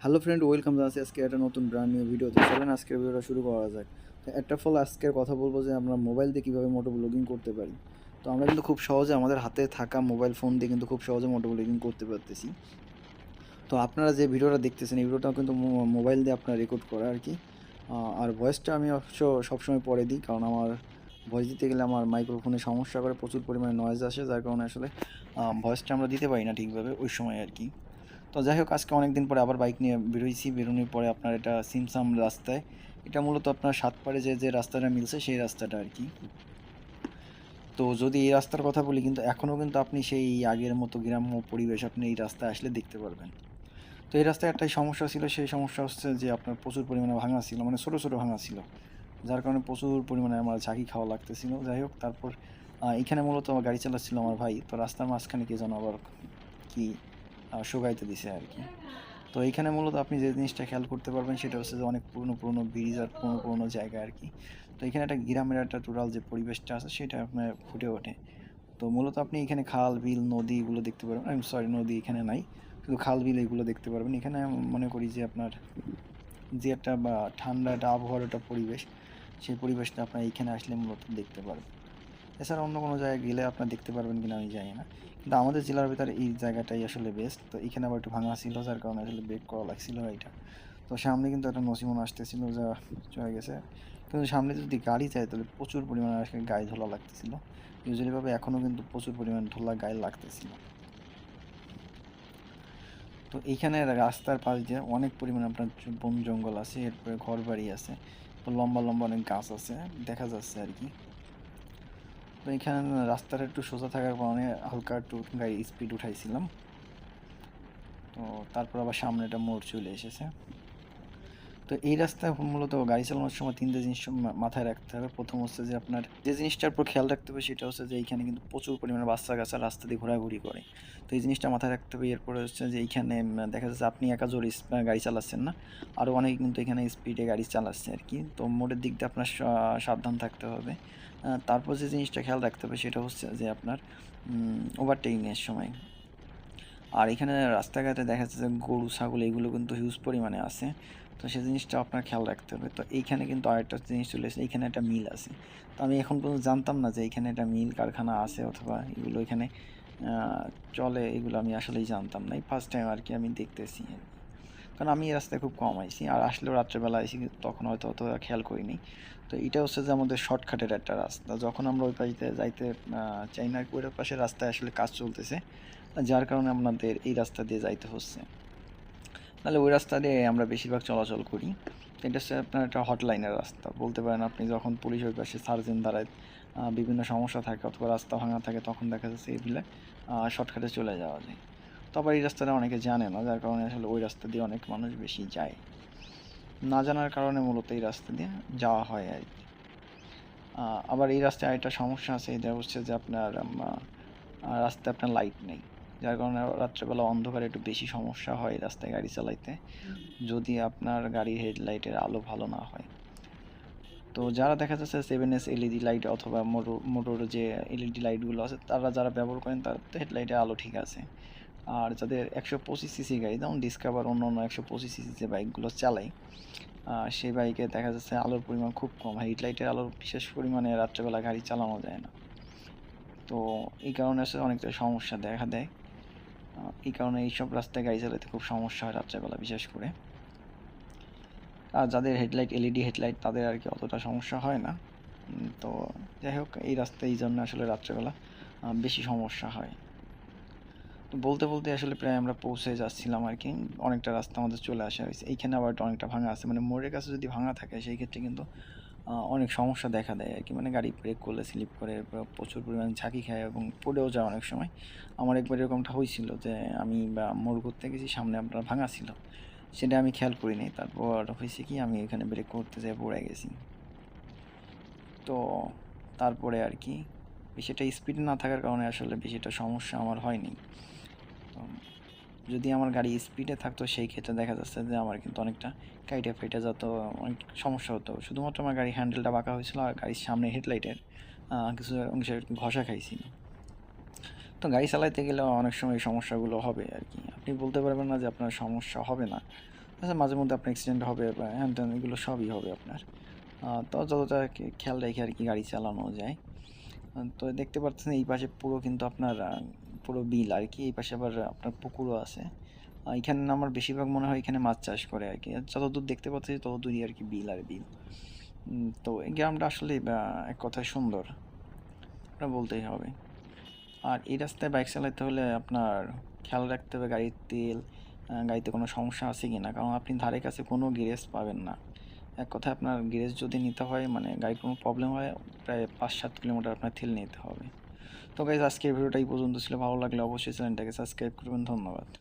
Hello friend, welcome জানাচ্ছি আজকে একটা নতুন ব্র্যান্ড নিউ ভিডিওতে। চলেন আজকের ভিডিওটা শুরু করা যাক। তো একটা ফল আজকের কথা বলবো যে আমরা মোবাইল দিয়ে কীভাবে মোটো ব্লগিং করতে পারি। তো আমরা কিন্তু খুব সহজে আমাদের হাতে থাকা মোবাইল ফোন দিয়ে কিন্তু খুব সহজে মোটো ব্লগিং করতে পারতেছি। তো আপনারা যে ভিডিওটা দেখতেছেন এই ভিডিওটাও কিন্তু মোবাইল দিয়ে আপনার রেকর্ড করা আর কি। আর ভয়েসটা আমি অবশ্য সবসময় পরে দিই, কারণ আমার ভয়েস দিতে গেলে আমার মাইক্রোফোনে সমস্যা করে, প্রচুর পরিমাণে নয়েজ আসে, যার কারণে আসলে ভয়েসটা আমরা দিতে পারি না ঠিকভাবে ওই সময় আর কি। তো যাই হোক, আজকে অনেক দিন পরে আবার বাইক নিয়ে বেরোইছি। বেরোনোর পরে আপনার এটা সিমসাম রাস্তায়, এটা মূলত আপনার সাতপাড়ে যে রাস্তাটা মিলছে সেই রাস্তাটা আর কি। তো যদি এই রাস্তার কথা বলি, কিন্তু এখনও কিন্তু আপনি সেই আগের মতো গ্রাম্য পরিবেশ আপনি এই রাস্তায় আসলে দেখতে পারবেন। তো এই রাস্তায় একটাই সমস্যা ছিল, সেই সমস্যা হচ্ছে যে আপনার প্রচুর পরিমাণে ভাঙা ছিল, মানে ছোটো ছোটো ভাঙা ছিল, যার কারণে প্রচুর পরিমাণে আমার ঝাঁকি খাওয়া লাগতেছিল। যাই হোক, তারপর এখানে মূলত আমার গাড়ি চালাচ্ছিল আমার ভাই, তো রাস্তার মাঝখানে কে যেন আবার কি শোকাইতে দিছে আর কি। তো এইখানে মূলত আপনি যে জিনিসটা খেয়াল করতে পারবেন সেটা হচ্ছে যে অনেক পুরনো পুরনো ব্রিজ আর পুরনো পুরনো জায়গা আর কি। তো এখানে একটা গ্রামের একটা টোটাল যে পরিবেশটা আছে সেটা আপনার ফুটে ওঠে। তো মূলত আপনি এখানে খাল বিল নদী এগুলো দেখতে পারবেন। আমি সরি, নদী এখানে নাই, শুধু খাল বিল এগুলো দেখতে পারবেন এখানে। আমি মনে করি যে আপনার যে একটা বা ঠান্ডা একটা আবহাওয়ার একটা পরিবেশ, সেই পরিবেশটা আপনার এইখানে আসলে মূলত দেখতে পারবেন। এছাড়া অন্য কোনো জায়গায় গেলে আপনার দেখতে পারবেন কিনা আমি জানি না, কিন্তু আমাদের জেলার ভিতরে এই জায়গাটাই আসলে বেস্ট। তো এখানে আবার একটু ভাঙা ছিল, যার কারণে আসলে ব্রেক করা লাগছিল এইটা। তো সামনে কিন্তু একটা নসিমন আসতেছিল, যা চলে গেছে। কিন্তু সামনে যদি গাড়ি যায় তাহলে প্রচুর পরিমাণে আসলে গায়ে ধোলা লাগতেছিল। ইউজুয়ালিভাবে এখনও কিন্তু প্রচুর পরিমাণ ধোলা গায়ে লাগতেছিল। তো এইখানে রাস্তার পাশ দিয়ে অনেক পরিমাণে আপনার বন জঙ্গল আছে, এরপরে ঘর বাড়ি আছে, তো লম্বা লম্বা অনেক গাছ আছে দেখা যাচ্ছে আর কি। তো এখানে রাস্তাটা একটু সোজা থাকার কারণে হালকা একটু গাড়ি স্পিড উঠাইছিলাম। তো তারপর আবার সামনে একটা মোড় চলে এসেছে। তো এই রাস্তায় মূলত গাড়ি চালানোর সময় তিনটে জিনিস মাথায় রাখতে হবে। প্রথম হচ্ছে যে আপনার যে জিনিসটার উপর খেয়াল রাখতে হবে সেটা হচ্ছে যে এইখানে কিন্তু প্রচুর পরিমাণে বাচ্চা কাচ্চা রাস্তা দিয়ে ঘোরাঘুরি করে। তো এই জিনিসটা মাথায় রাখতে হবে। এরপরে হচ্ছে যে এইখানে দেখা যাচ্ছে আপনি একা জোরে গাড়ি চালাচ্ছেন না, আরও অনেকে কিন্তু এখানে স্পিডে গাড়ি চালাচ্ছে আর কি। তো মোড়ের দিক দিয়ে আপনার সাবধান থাকতে হবে। তারপর যে জিনিসটা খেয়াল রাখতে হবে সেটা হচ্ছে যে আপনার ওভারটেকিংয়ের সময়। আর এখানে রাস্তাঘাটে দেখা যাচ্ছে যে গরু ছাগল এগুলো কিন্তু হিউজ পরিমাণে আছে, তো সেই জিনিসটা আপনার খেয়াল রাখতে হবে। তো এইখানে কিন্তু আরেকটা জিনিস চলে এসেছে, এইখানে একটা মিল আছে। তো আমি এখন পর্যন্ত জানতাম না যে এখানে একটা মিল কারখানা আছে অথবা এগুলো এখানে চলে, এগুলো আমি আসলেই জানতাম না। এই ফার্স্ট টাইম আর কি আমি দেখতেছি, কারণ আমি এই রাস্তায় খুব কম আইছি, আর আসলেও রাত্রেবেলা আইসি, তখন হয়তো অত খেয়াল করিনি। তো এটা হচ্ছে যে আমাদের শর্টকাটের একটা রাস্তা, যখন আমরা ওই পাশে যাইতে চাই না, ওই পাশে রাস্তায় আসলে কাজ চলতেছে, যার কারণে আমাদের এই রাস্তা দিয়ে যাইতে হচ্ছে, নাহলে ওই রাস্তা দিয়ে আমরা বেশিরভাগ চলাচল করি। তো এটা হচ্ছে আপনার একটা হটলাইনের রাস্তা বলতে পারেন আপনি। যখন পুলিশ ওই পাশে সার্জেন্ট দাঁড়ায়, বিভিন্ন সমস্যা থাকে অথবা রাস্তা ভাঙা থাকে, তখন দেখা যাচ্ছে এগুলো শর্টকাটে চলে যাওয়া যায়। তো আবার এই রাস্তাটা অনেকে জানে না, যার কারণে আসলে ওই রাস্তা দিয়ে অনেক মানুষ বেশি যায়। না জানার কারণে মূলত এই রাস্তা দিয়ে যাওয়া হয় আর কি। আবার এই রাস্তায় আরেকটা সমস্যা আছে, এটা হচ্ছে যে আপনার রাস্তায় আপনার লাইট নেই, যার কারণে রাত্রেবেলা অন্ধকারে একটু বেশি সমস্যা হয় রাস্তায় গাড়ি চালাইতে, যদি আপনার গাড়ির হেডলাইটের আলো ভালো না হয়। তো যারা দেখা যাচ্ছে 7S এলইডি লাইট অথবা মোটর যে এলইডি লাইটগুলো আছে, তারা যারা ব্যবহার করেন তার হেডলাইটের আলো ঠিক আছে। আর যাদের 125cc গাড়ি, যেমন ডিসকভার অন্য অন্য 125cc যে বাইকগুলো চালাই, সেই বাইকে দেখা যাচ্ছে আলোর পরিমাণ খুব কম, হেডলাইটের আলোর বিশেষ পরিমাণে রাত্রেবেলা গাড়ি চালানো যায় না। তো এই কারণে আসলে অনেকটা সমস্যা দেখা দেয়। এই কারণে এইসব রাস্তায় গাড়ি চালাতে খুব সমস্যা হয় রাত্রেবেলা বিশেষ করে। আর যাদের হেডলাইট এলইডি হেডলাইট তাদের আর কি অতটা সমস্যা হয় না। তো যাই হোক, এই রাস্তায় এই জন্য আসলে রাত্রেবেলা বেশি সমস্যা হয়। তো বলতে বলতে আসলে প্রায় আমরা পৌঁছে যাচ্ছিলাম আর কি, অনেকটা রাস্তা আমাদের চলে আসা হয়েছে। এইখানে আবার অনেকটা ভাঙা আছে, মানে মোড়ের কাছে যদি ভাঙা থাকে সেই ক্ষেত্রে কিন্তু অনেক সমস্যা দেখা দেয় আর কি। মানে গাড়ি ব্রেক করলে স্লিপ করে প্রচুর পরিমাণে ঝাঁকি খায় এবং পড়েও যায় অনেক সময়। আমার একবার এরকমটা হয়েছিল যে আমি মোড় ঘুরতে গেছি, সামনে আপনার ভাঙা ছিল, সেটা আমি খেয়াল করিনি। তারপর হয়েছে কি, আমি এখানে ব্রেক করতে যেয়ে পড়ে গেছি। তো তারপরে আর কি বেশিটা স্পিড না থাকার কারণে আসলে বেশিটা সমস্যা আমার হয়নি। যদি আমার গাড়ি স্পিডে থাকতো সেই ক্ষেত্রে দেখা যাচ্ছে যে আমার কিন্তু অনেকটা কাইটে ফেটে যেত, অনেক সমস্যা হতো। শুধুমাত্র আমার গাড়ির হ্যান্ডেলটা বাঁকা হয়েছিল আর গাড়ির সামনে হেডলাইটের কিছু অংশে ঘষা খাইছিল। তো গাড়ি চালাইতে গেলে অনেক সময় এই সমস্যাগুলো হবে আর কি। আপনি বলতে পারবেন না যে আপনার সমস্যা হবে না, আচ্ছা, মাঝে মধ্যে আপনার অ্যাক্সিডেন্ট হবে বা হ্যান ত্যান এগুলো সবই হবে আপনার। তো যতটা খেয়াল রেখে আর কি গাড়ি চালানো যায়। তো দেখতে পাচ্ছেন এই পাশে পুরো কিন্তু আপনার পুরো বিল আর কি, এই পাশে আবার আপনার পুকুরও আছে। এখানে আমার বেশিরভাগ মনে হয় এখানে মাছ চাষ করে আর কি, যতদূর দেখতে পাচ্ছি ততদূরই আর কি বিল আর বিল। তো এই গ্রামটা আসলে এক কথায় সুন্দর, এটা বলতেই হবে। আর এই রাস্তায় বাইক চালাতে হলে আপনার খেয়াল রাখতে হবে গাড়ির তেল, গাড়িতে কোনো সমস্যা আছে কি না, কারণ আপনি ধারে কাছে কোনো গ্যারেজ পাবেন না। এক কথায় আপনার গ্যারেজ যদি নিতে হয়, মানে গাড়ির কোনো প্রবলেম হয়, প্রায় 5-7 কিলোমিটার আপনার তেল নিতে হবে। তো গাইজ, আজকের ভিডিওটা এই পর্যন্ত ছিল। ভালো লাগলে অবশ্যই চ্যানেলটাকে সাবস্ক্রাইব করবেন। ধন্যবাদ।